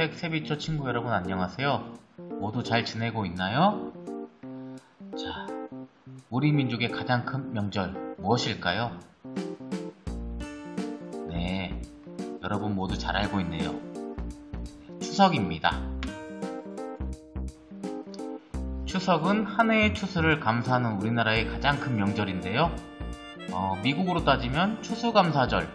서울텍 세비초 친구 여러분 안녕하세요. 모두 잘 지내고 있나요? 자, 우리 민족의 가장 큰 명절 무엇일까요? 네, 여러분 모두 잘 알고 있네요. 추석입니다. 추석은 한 해의 추수를 감사하는 우리나라의 가장 큰 명절인데요. 미국으로 따지면 추수감사절,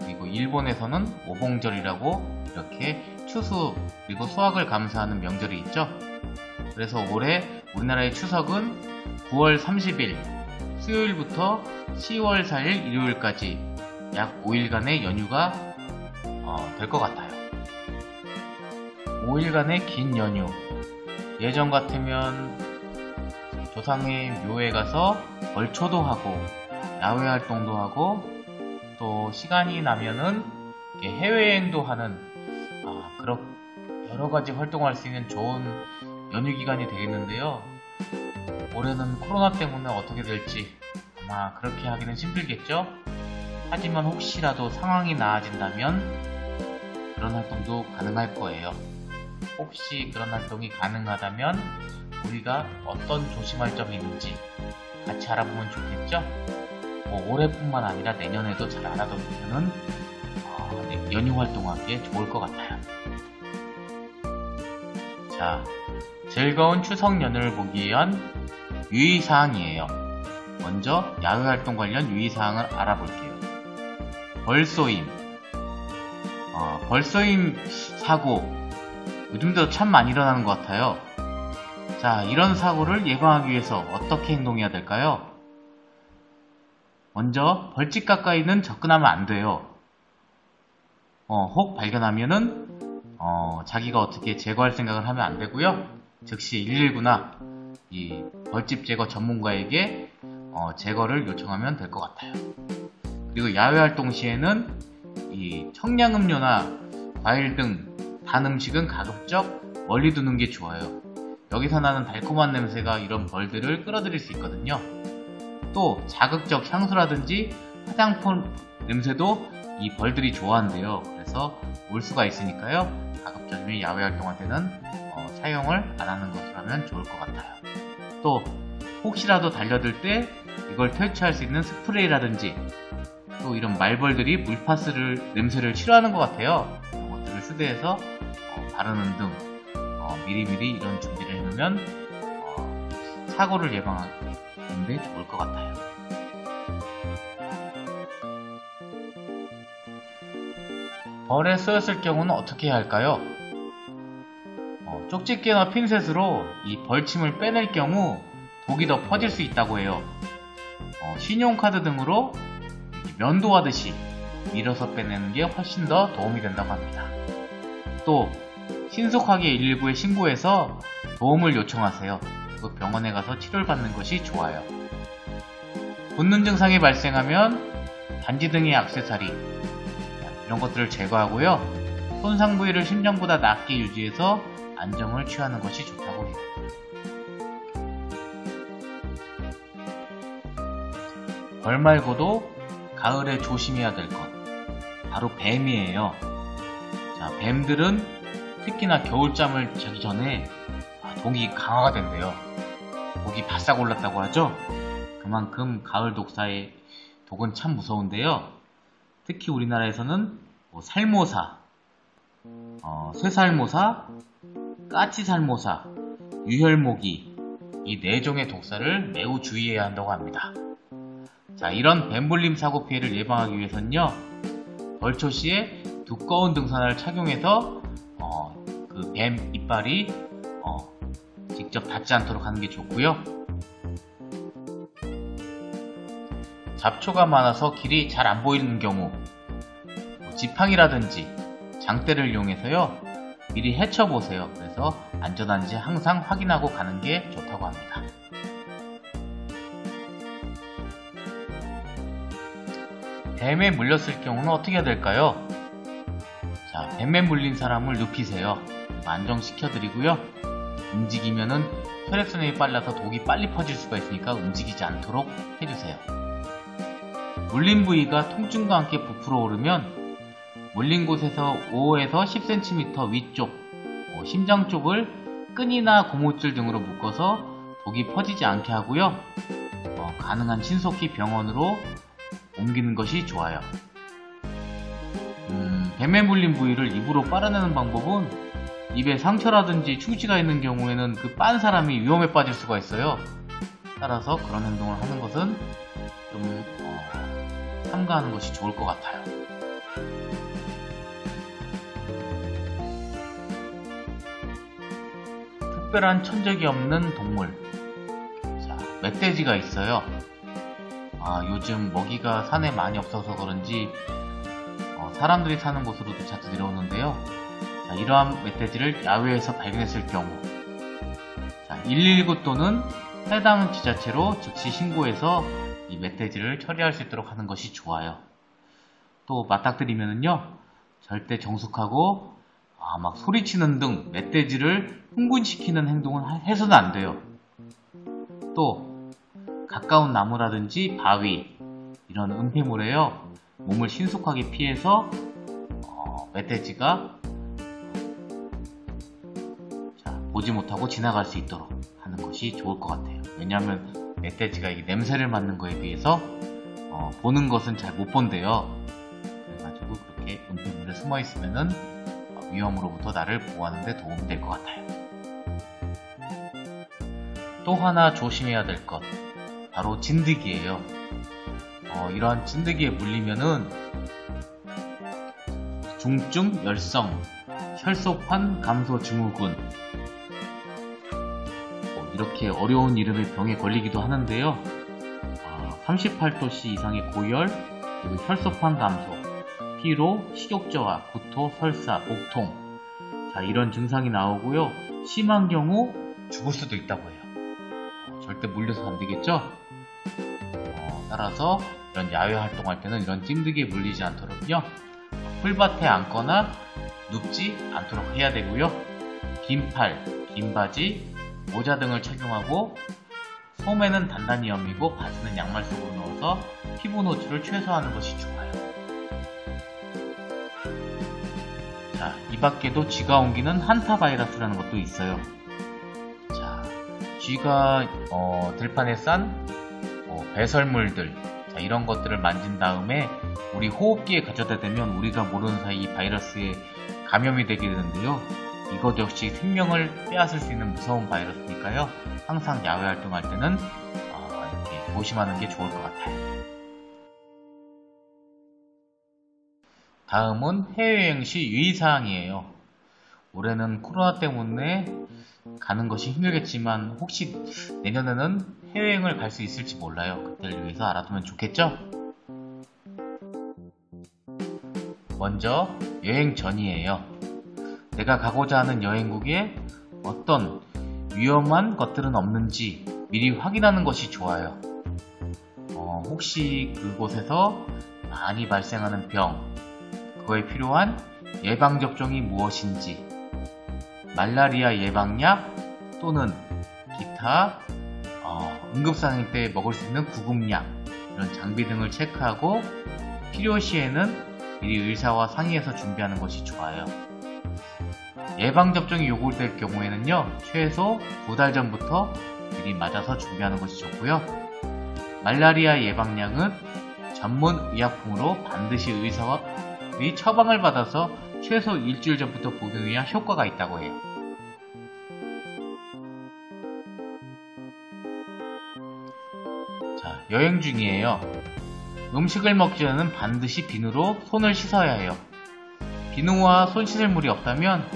그리고 일본에서는 오봉절이라고 이렇게 추수 그리고 수확을 감사하는 명절이 있죠. 그래서 올해 우리나라의 추석은 9월 30일 수요일부터 10월 4일 일요일까지 약 5일간의 연휴가 될 것 같아요. 5일간의 긴 연휴, 예전 같으면 조상의 묘에 가서 벌초도 하고 야외 활동도 하고 또 시간이 나면은 해외여행도 하는 그런 여러가지 활동할 수 있는 좋은 연휴 기간이 되겠는데요. 올해는 코로나 때문에 어떻게 될지 아마 그렇게 하기는 힘들겠죠. 하지만 혹시라도 상황이 나아진다면 그런 활동도 가능할 거예요. 혹시 그런 활동이 가능하다면 우리가 어떤 조심할 점이 있는지 같이 알아보면 좋겠죠? 올해뿐만 아니라 내년에도 잘 알아두면 연휴 활동하기에 좋을 것 같아요. 자, 즐거운 추석 연휴를 보기 위한 유의사항이에요. 먼저 야외 활동 관련 유의사항을 알아볼게요. 벌쏘임, 벌쏘임 사고 요즘 들어 참 많이 일어나는 것 같아요. 자, 이런 사고를 예방하기 위해서 어떻게 행동해야 될까요? 먼저 벌집 가까이는 접근하면 안 돼요. 혹 발견하면은 자기가 어떻게 제거할 생각을 하면 안 되고요. 즉시 119나 이 벌집 제거 전문가에게 제거를 요청하면 될 것 같아요. 그리고 야외 활동 시에는 이 청량음료나 과일 등 단 음식은 가급적 멀리 두는 게 좋아요. 여기서 나는 달콤한 냄새가 이런 벌들을 끌어들일 수 있거든요. 또 자극적 향수라든지 화장품 냄새도 이 벌들이 좋아한대요. 그래서 올 수가 있으니까요. 가급적이면 야외 활동할 때는 사용을 안 하는 것으로 하면 좋을 것 같아요. 또 혹시라도 달려들 때 이걸 퇴치할 수 있는 스프레이라든지 또 이런 말벌들이 물파스를 냄새를 싫어하는 것 같아요. 이런 것들을 휴대해서 바르는 등 미리미리 이런 준비를 해놓으면 사고를 예방하는 데 좋을 것 같아요. 벌에 쏘였을 경우는 어떻게 해야 할까요? 쪽집게나 핀셋으로 이 벌침을 빼낼 경우 독이 더 퍼질 수 있다고 해요. 신용카드 등으로 면도하듯이 밀어서 빼내는 게 훨씬 더 도움이 된다고 합니다. 또 신속하게 119에 신고해서 도움을 요청하세요. 그 병원에 가서 치료를 받는 것이 좋아요. 붓는 증상이 발생하면 반지 등의 액세서리 이런 것들을 제거하고요. 손상 부위를 심장보다 낮게 유지해서 안정을 취하는 것이 좋다고 해요. 벌 말고도 가을에 조심해야 될 것 바로 뱀이에요. 자, 뱀들은 특히나 겨울잠을 자기 전에 독이 강화가 된대요. 독이 바싹 올랐다고 하죠. 그만큼 가을 독사의 독은 참 무서운데요. 특히 우리나라에서는 살모사, 쇠살모사, 까치살모사, 유혈모기 이 4종의 독사를 매우 주의해야 한다고 합니다. 자, 이런 뱀불림 사고 피해를 예방하기 위해서는요, 벌초 시에 두꺼운 등산화를 착용해서 그 뱀 이빨이 직접 닿지 않도록 하는 게 좋고요. 잡초가 많아서 길이 잘 안 보이는 경우 지팡이라든지 장대를 이용해서요 미리 헤쳐보세요. 그래서 안전한지 항상 확인하고 가는 게 좋다고 합니다. 뱀에 물렸을 경우는 어떻게 해야 될까요? 자, 뱀에 물린 사람을 눕히세요. 안정시켜드리고요. 움직이면은 혈액순환이 빨라서 독이 빨리 퍼질 수가 있으니까 움직이지 않도록 해주세요. 물린 부위가 통증과 함께 부풀어 오르면 물린 곳에서 5에서 10cm 위쪽, 심장 쪽을 끈이나 고무줄 등으로 묶어서 독이 퍼지지 않게 하고요. 가능한 신속히 병원으로 옮기는 것이 좋아요. 뱀에 물린 부위를 입으로 빨아내는 방법은 입에 상처라든지 충치가 있는 경우에는 그 빤 사람이 위험에 빠질 수가 있어요. 따라서 그런 행동을 하는 것은 좀 삼가하는 것이 좋을 것 같아요. 특별한 천적이 없는 동물. 자, 멧돼지가 있어요. 요즘 먹이가 산에 많이 없어서 그런지 사람들이 사는 곳으로도 자주 내려오는데요. 자, 이러한 멧돼지를 야외에서 발견했을 경우, 자, 119 또는 해당 지자체로 즉시 신고해서 이 멧돼지를 처리할 수 있도록 하는 것이 좋아요. 또 맞닥뜨리면은요, 절대 정숙하고 막 소리치는 등 멧돼지를 흥분시키는 행동을 해서는 안 돼요. 또 가까운 나무라든지 바위, 이런 은폐물에요, 몸을 신속하게 피해서 멧돼지가 보지 못하고 지나갈 수 있도록 하는 것이 좋을 것 같아요. 왜냐하면 멧돼지가 이게 냄새를 맡는 거에 비해서 보는 것은 잘 못 본대요. 그래가지고 그렇게 은폐물에 숨어 있으면은 위험으로부터 나를 보호하는 데 도움이 될 것 같아요. 또 하나 조심해야 될 것, 바로 진드기예요. 이러한 진드기에 물리면은 중증 열성 혈소판 감소 증후군, 이렇게 어려운 이름의 병에 걸리기도 하는데요. 38도씨 이상의 고열, 그리고 혈소판 감소, 피로, 식욕저하, 구토, 설사, 복통, 자, 이런 증상이 나오고요. 심한 경우 죽을 수도 있다고 해요. 절대 물려서 안 되겠죠? 따라서 이런 야외 활동할 때는 이런 찜드기에 물리지 않도록요, 풀밭에 앉거나 눕지 않도록 해야 되고요. 긴 팔, 긴 바지, 모자 등을 착용하고 소매는 단단히 여미고 바지는 양말 속으로 넣어서 피부 노출을 최소화하는 것이 좋아요. 자, 이 밖에도 쥐가 옮기는 한타 바이러스라는 것도 있어요. 자, 쥐가 들판에 싼 배설물들, 자, 이런 것들을 만진 다음에 우리 호흡기에 가져다 대면 우리가 모르는 사이 이 바이러스에 감염이 되게 되는데요. 이것 역시 생명을 빼앗을 수 있는 무서운 바이러스니까요. 항상 야외 활동할 때는 이렇게 조심하는 게 좋을 것 같아요. 다음은 해외여행 시 유의사항이에요. 올해는 코로나 때문에 가는 것이 힘들겠지만 혹시 내년에는 해외여행을 갈 수 있을지 몰라요. 그때를 위해서 알아두면 좋겠죠? 먼저 여행 전이에요. 내가 가고자 하는 여행국에 어떤 위험한 것들은 없는지 미리 확인하는 것이 좋아요. 혹시 그곳에서 많이 발생하는 병, 그거에 필요한 예방접종이 무엇인지, 말라리아 예방약 또는 기타 응급상황 때 먹을 수 있는 구급약, 이런 장비 등을 체크하고 필요시에는 미리 의사와 상의해서 준비하는 것이 좋아요. 예방접종이 요구될 경우에는요, 최소 2달 전부터 미리 맞아서 준비하는 것이 좋고요. 말라리아 예방약은 전문 의약품으로 반드시 의사의 처방을 받아서 최소 일주일 전부터 복용해야 효과가 있다고 해요. 자, 여행 중이에요. 음식을 먹기 전에는 반드시 비누로 손을 씻어야 해요. 비누와 손 씻을 물이 없다면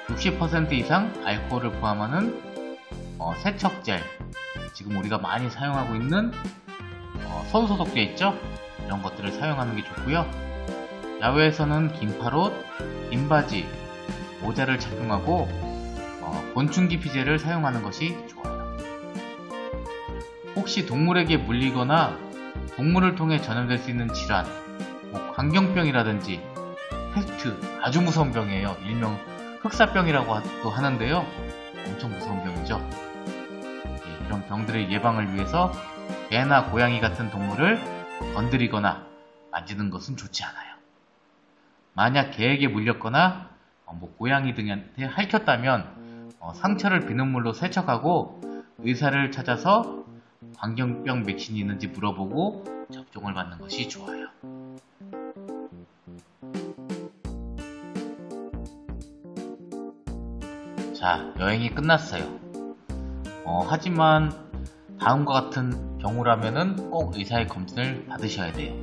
60% 이상 알코올을 포함하는 세척젤, 지금 우리가 많이 사용하고 있는 손소독제 있죠? 이런 것들을 사용하는 게 좋고요. 야외에서는 긴 팔옷, 긴 바지, 모자를 착용하고 곤충기피제를 사용하는 것이 좋아요. 혹시 동물에게 물리거나 동물을 통해 전염될 수 있는 질환, 광경병이라든지 패스트, 아주 무서운 병이에요. 일명 흑사병이라고도 하는데요. 엄청 무서운 병이죠. 이런 병들의 예방을 위해서 개나 고양이 같은 동물을 건드리거나 만지는 것은 좋지 않아요. 만약 개에게 물렸거나 고양이 등한테 핥혔다면 상처를 비눗물로 세척하고 의사를 찾아서 광견병 백신이 있는지 물어보고 접종을 받는 것이 좋아요. 자, 여행이 끝났어요. 하지만 다음과 같은 경우라면은 꼭 의사의 검진을 받으셔야 돼요.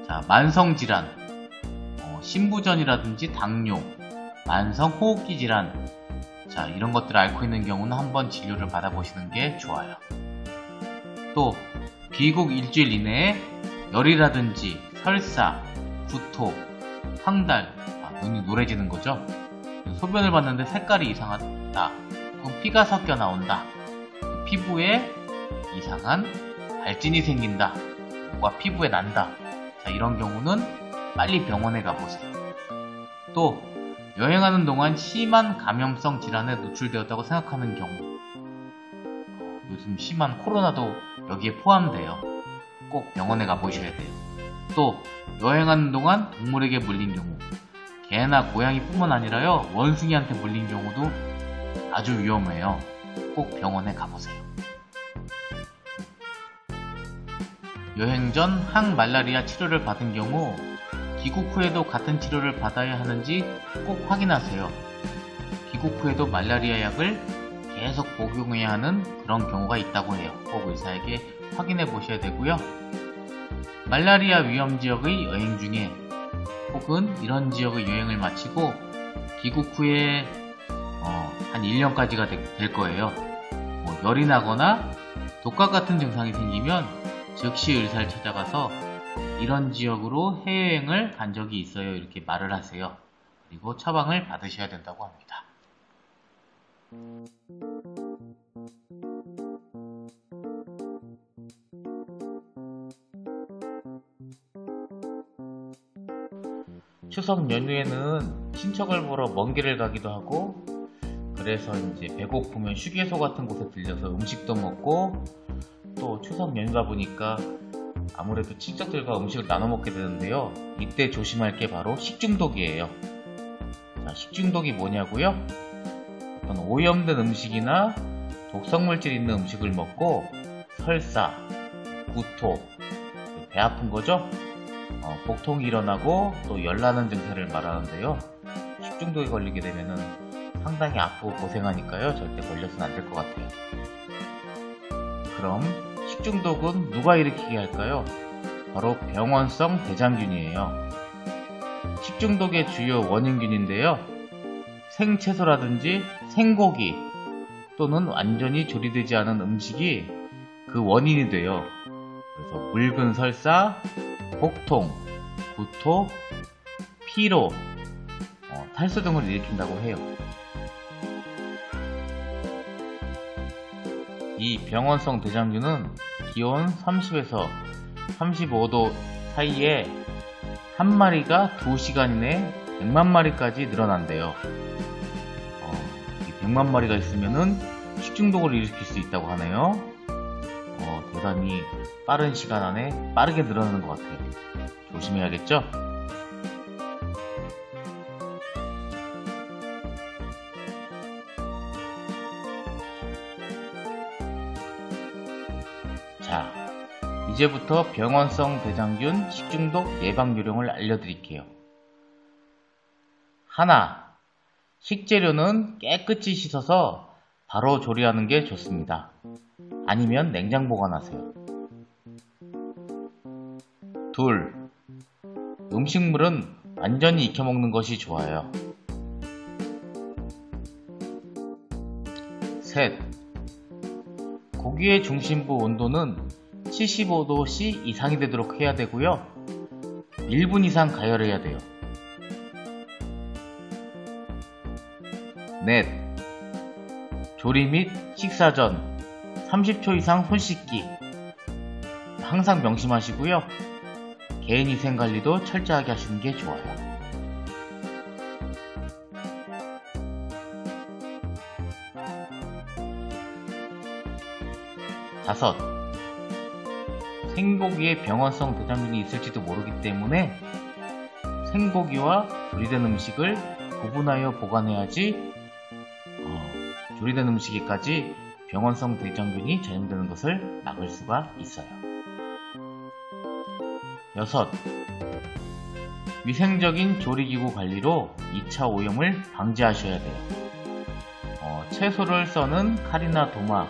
자, 만성질환, 신부전이라든지 당뇨, 만성호흡기 질환, 자, 이런 것들을 앓고 있는 경우는 한번 진료를 받아보시는 게 좋아요. 또 귀국 일주일 이내에 열이라든지 설사, 구토, 황달, 눈이 노래지는 거죠. 소변을 봤는데 색깔이 이상하다, 혹은 피가 섞여 나온다, 피부에 이상한 발진이 생긴다, 뭐가 피부에 난다, 자, 이런 경우는 빨리 병원에 가보세요. 또 여행하는 동안 심한 감염성 질환에 노출되었다고 생각하는 경우, 요즘 심한 코로나도 여기에 포함돼요. 꼭 병원에 가보셔야 돼요. 또 여행하는 동안 동물에게 물린 경우, 개나 고양이 뿐만 아니라요, 원숭이한테 물린 경우도 아주 위험해요. 꼭 병원에 가보세요. 여행 전 항말라리아 치료를 받은 경우 귀국 후에도 같은 치료를 받아야 하는지 꼭 확인하세요. 귀국 후에도 말라리아 약을 계속 복용해야 하는 그런 경우가 있다고 해요. 꼭 의사에게 확인해 보셔야 되고요. 말라리아 위험 지역의 여행 중에 혹은 이런 지역의 여행을 마치고 귀국 후에 한 1년까지가 될 거예요. 열이 나거나 독감 같은 증상이 생기면 즉시 의사를 찾아가서 이런 지역으로 해외여행을 간 적이 있어요, 이렇게 말을 하세요. 그리고 처방을 받으셔야 된다고 합니다. 추석 연휴에는 친척을 보러 먼 길을 가기도 하고, 그래서 이제 배고프면 휴게소 같은 곳에 들려서 음식도 먹고, 또 추석 연휴다 보니까 아무래도 친척들과 음식을 나눠 먹게 되는데요. 이때 조심할 게 바로 식중독이에요. 자, 식중독이 뭐냐고요? 어떤 오염된 음식이나 독성물질 있는 음식을 먹고 설사, 구토, 배 아픈 거죠? 복통이 일어나고 또 열나는 증세를 말하는데요. 식중독에 걸리게 되면은 상당히 아프고 고생하니까요. 절대 걸려서는 안 될 것 같아요. 그럼 식중독은 누가 일으키게 할까요? 바로 병원성 대장균이에요. 식중독의 주요 원인균인데요. 생채소라든지 생고기 또는 완전히 조리되지 않은 음식이 그 원인이 돼요. 그래서 묽은 설사, 복통, 구토, 피로, 탈수 등을 일으킨다고 해요. 이 병원성 대장균은 기온 30에서 35도 사이에 한 마리가 2시간 이내 100만 마리까지 늘어난대요. 이 100만 마리가 있으면은 식중독을 일으킬 수 있다고 하네요. 대단히 빠른 시간 안에 빠르게 늘어나는 것 같아요. 조심해야겠죠? 자, 이제부터 병원성 대장균 식중독 예방 요령을 알려드릴게요. 하나, 식재료는 깨끗이 씻어서 바로 조리하는 게 좋습니다. 아니면 냉장 보관하세요. 둘, 음식물은 완전히 익혀 먹는 것이 좋아요. 셋, 고기의 중심부 온도는 75도C 이상이 되도록 해야 되고요. 1분 이상 가열해야 돼요. 넷, 조리 및 식사 전 30초 이상 손 씻기 항상 명심하시고요. 개인위생 관리도 철저하게 하시는 게 좋아요. 다섯, 생고기에 병원성 대장균이 있을지도 모르기 때문에 생고기와 조리된 음식을 구분하여 보관해야지 조리된 음식에까지 병원성 대장균이 전염되는 것을 막을 수가 있어요. 6. 위생적인 조리기구 관리로 2차 오염을 방지하셔야 돼요. 채소를 써는 칼이나 도마,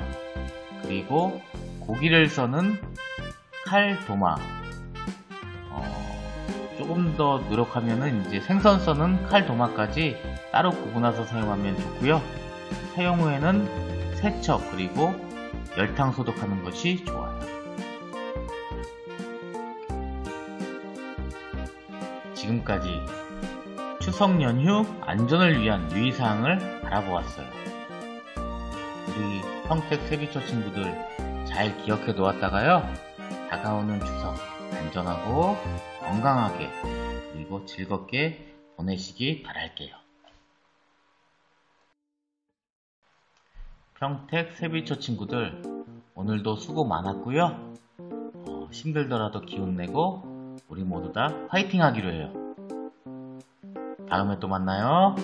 그리고 고기를 써는 칼, 도마, 조금 더 노력하면은 이제 생선 써는 칼, 도마까지 따로 구분해서 사용하면 좋고요. 사용 후에는 세척 그리고 열탕 소독하는 것이 좋아요. 지금까지 추석 연휴 안전을 위한 유의사항을 알아보았어요. 우리 평택 세비초 친구들 잘 기억해 놓았다가요, 다가오는 추석 안전하고 건강하게 그리고 즐겁게 보내시기 바랄게요. 평택 세비초 친구들, 오늘도 수고 많았고요. 힘들더라도 기운내고 우리 모두 다 화이팅 하기로 해요. 다음에 또 만나요.